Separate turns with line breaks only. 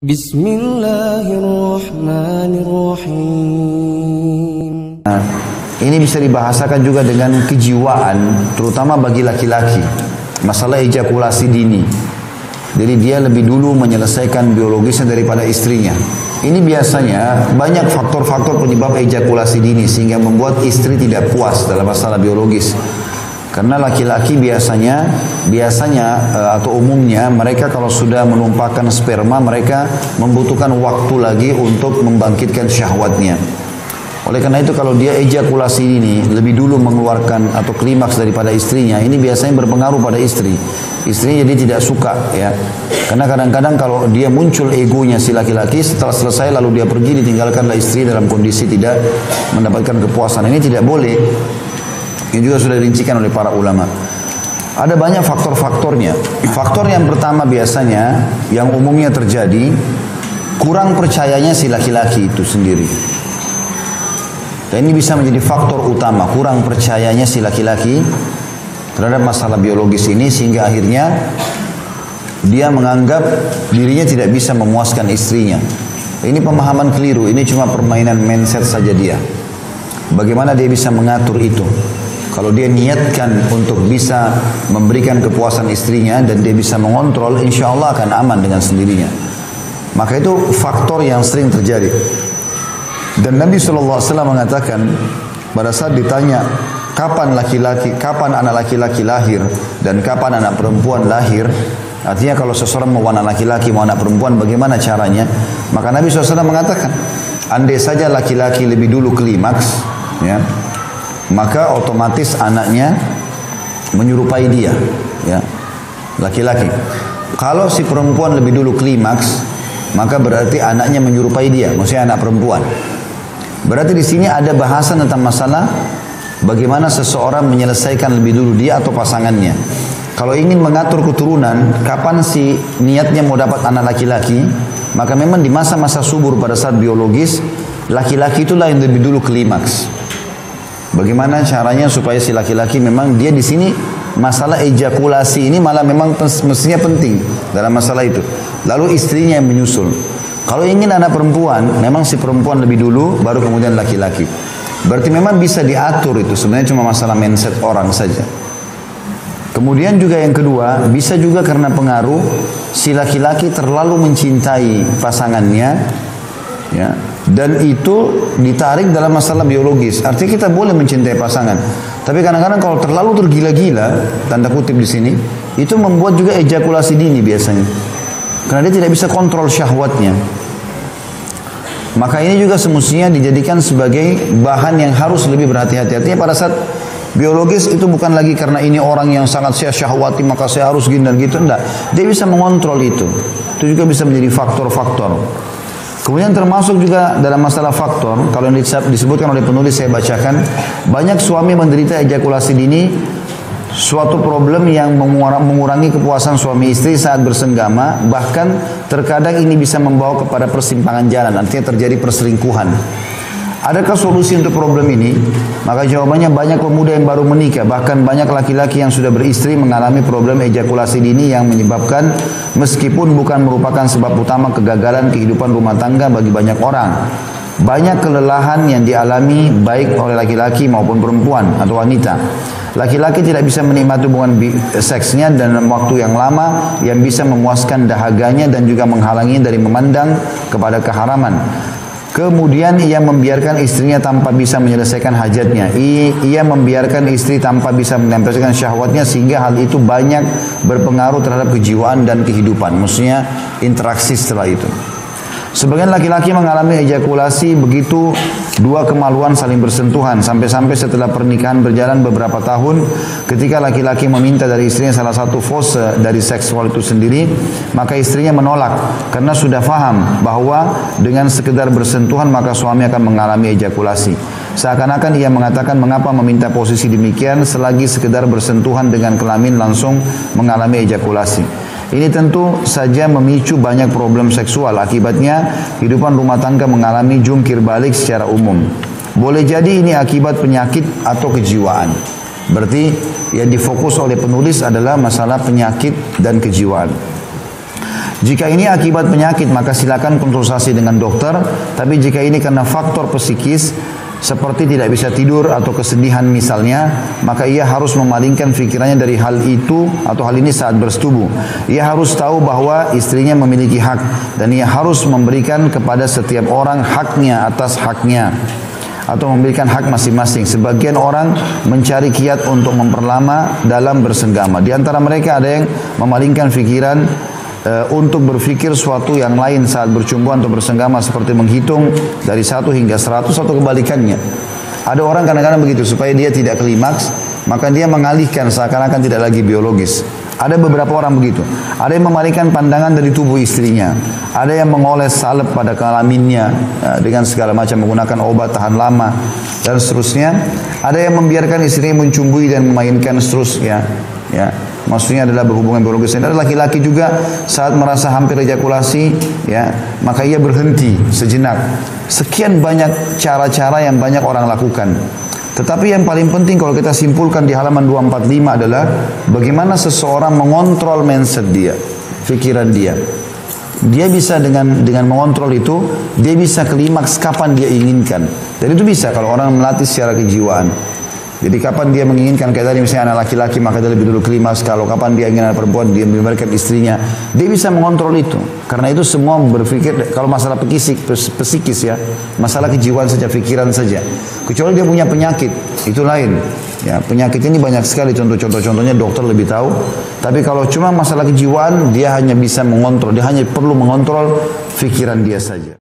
Bismillahirrahmanirrahim.
Ini bisa dibahasakan juga dengan kejiwaan, terutama bagi laki-laki. Masalah ejakulasi dini. Jadi dia lebih dulu menyelesaikan biologisnya daripada istrinya. Ini biasanya banyak faktor-faktor penyebab ejakulasi dini sehingga membuat istri tidak puas dalam masalah biologis. Karena laki-laki biasanya atau umumnya mereka kalau sudah menumpahkan sperma, mereka membutuhkan waktu lagi untuk membangkitkan syahwatnya. Oleh karena itu kalau dia ejakulasi ini lebih dulu mengeluarkan atau klimaks daripada istrinya, ini biasanya berpengaruh pada istri. Istrinya jadi tidak suka ya. Karena kadang-kadang kalau dia muncul egonya si laki-laki, setelah selesai lalu dia pergi, ditinggalkanlah istri dalam kondisi tidak mendapatkan kepuasan. Ini tidak boleh. Ini juga sudah dirincikan oleh para ulama. Ada banyak faktor-faktornya. Faktor yang pertama biasanya yang umumnya terjadi, kurang percayanya si laki-laki itu sendiri. Dan ini bisa menjadi faktor utama, kurang percayanya si laki-laki terhadap masalah biologis ini sehingga akhirnya dia menganggap dirinya tidak bisa memuaskan istrinya. Ini pemahaman keliru, ini cuma permainan mindset saja dia. Bagaimana dia bisa mengatur itu? Kalau dia niatkan untuk bisa memberikan kepuasan istrinya dan dia bisa mengontrol, insya Allah akan aman dengan sendirinya. Maka itu faktor yang sering terjadi. Dan Nabi SAW mengatakan pada saat ditanya kapan anak laki-laki lahir dan kapan anak perempuan lahir, artinya kalau seseorang mau anak laki-laki mau anak perempuan bagaimana caranya, maka Nabi SAW mengatakan andai saja laki-laki lebih dulu klimaks ya, maka otomatis anaknya menyerupai dia ya, laki-laki. Kalau si perempuan lebih dulu klimaks, maka berarti anaknya menyerupai dia, maksudnya anak perempuan. Berarti di sini ada bahasan tentang masalah bagaimana seseorang menyelesaikan lebih dulu dia atau pasangannya. Kalau ingin mengatur keturunan, kapan si niatnya mau dapat anak laki-laki, maka memang di masa-masa subur pada saat biologis, laki-laki itulah yang lebih dulu klimaks. Bagaimana caranya supaya si laki-laki memang dia di sini masalah ejakulasi ini malah memang mestinya penting dalam masalah itu. Lalu istrinya yang menyusul. Kalau ingin anak perempuan, memang si perempuan lebih dulu, baru kemudian laki-laki. Berarti memang bisa diatur itu, sebenarnya cuma masalah mindset orang saja. Kemudian juga yang kedua, bisa juga karena pengaruh si laki-laki terlalu mencintai pasangannya, ya, dan itu ditarik dalam masalah biologis. Artinya kita boleh mencintai pasangan, tapi kadang-kadang kalau terlalu tergila-gila, tanda kutip di sini, itu membuat juga ejakulasi dini biasanya. Karena dia tidak bisa kontrol syahwatnya. Maka ini juga semestinya dijadikan sebagai bahan yang harus lebih berhati-hati. Artinya pada saat biologis itu bukan lagi karena ini orang yang sangat saya syahwati maka saya harus gini dan gitu. Enggak. Dia bisa mengontrol itu. Itu juga bisa menjadi faktor-faktor. Kemudian termasuk juga dalam masalah faktor, kalau yang disebutkan oleh penulis saya bacakan, banyak suami menderita ejakulasi dini, suatu problem yang mengurangi kepuasan suami istri saat bersenggama, bahkan terkadang ini bisa membawa kepada persimpangan jalan, artinya terjadi perselingkuhan. Adakah solusi untuk problem ini? Maka jawabannya banyak pemuda yang baru menikah, bahkan banyak laki-laki yang sudah beristri mengalami problem ejakulasi dini yang menyebabkan meskipun bukan merupakan sebab utama kegagalan kehidupan rumah tangga bagi banyak orang. Banyak kelelahan yang dialami baik oleh laki-laki maupun perempuan atau wanita. Laki-laki tidak bisa menikmati hubungan seksnya dalam waktu yang lama yang bisa memuaskan dahaganya dan juga menghalanginya dari memandang kepada keharaman. Kemudian ia membiarkan istrinya tanpa bisa menyelesaikan hajatnya. Ia membiarkan istri tanpa bisa menyelesaikan syahwatnya sehingga hal itu banyak berpengaruh terhadap kejiwaan dan kehidupan. Maksudnya interaksi setelah itu. Sebagian laki-laki mengalami ejakulasi begitu dua kemaluan saling bersentuhan sampai-sampai setelah pernikahan berjalan beberapa tahun ketika laki-laki meminta dari istrinya salah satu fase dari seksual itu sendiri, maka istrinya menolak karena sudah faham bahwa dengan sekedar bersentuhan maka suami akan mengalami ejakulasi. Seakan-akan ia mengatakan mengapa meminta posisi demikian selagi sekedar bersentuhan dengan kelamin langsung mengalami ejakulasi. Ini tentu saja memicu banyak problem seksual. Akibatnya kehidupan rumah tangga mengalami jungkir balik secara umum. Boleh jadi ini akibat penyakit atau kejiwaan. Berarti yang difokus oleh penulis adalah masalah penyakit dan kejiwaan. Jika ini akibat penyakit, maka silakan konsultasi dengan dokter. Tapi jika ini karena faktor psikis, seperti tidak bisa tidur atau kesedihan misalnya, maka ia harus memalingkan pikirannya dari hal itu atau hal ini saat bersetubuh. Ia harus tahu bahwa istrinya memiliki hak dan ia harus memberikan kepada setiap orang haknya atas haknya, atau memberikan hak masing-masing. Sebagian orang mencari kiat untuk memperlama dalam bersenggama. Di antara mereka ada yang memalingkan pikiran untuk berpikir suatu yang lain saat bercumbuan atau bersenggama, seperti menghitung dari 1 hingga 100 atau kebalikannya. Ada orang kadang-kadang begitu, supaya dia tidak klimaks, maka dia mengalihkan seakan-akan tidak lagi biologis. Ada beberapa orang begitu. Ada yang memalingkan pandangan dari tubuh istrinya. Ada yang mengoles salep pada kelaminnya dengan segala macam menggunakan obat tahan lama dan seterusnya. Ada yang membiarkan istrinya mencumbui dan memainkan seterusnya. Ya, maksudnya adalah berhubungan biologis. Ada laki-laki juga saat merasa hampir ejakulasi, ya, maka ia berhenti sejenak. Sekian banyak cara-cara yang banyak orang lakukan. Tetapi yang paling penting kalau kita simpulkan di halaman 245 adalah bagaimana seseorang mengontrol mindset dia, pikiran dia. Dia bisa dengan mengontrol itu, dia bisa klimaks kapan dia inginkan. Dan itu bisa kalau orang melatih secara kejiwaan. Jadi kapan dia menginginkan, kayak tadi misalnya anak laki-laki, maka dia lebih dulu klimaks. Kalau kapan dia ingin anak perempuan, dia memberikan istrinya. Dia bisa mengontrol itu. Karena itu semua berpikir, kalau masalah psikis ya, masalah kejiwaan saja, pikiran saja. Kecuali dia punya penyakit, itu lain. Ya, penyakit ini banyak sekali contohnya dokter lebih tahu. Tapi kalau cuma masalah kejiwaan, dia hanya bisa mengontrol, dia hanya perlu mengontrol pikiran dia saja.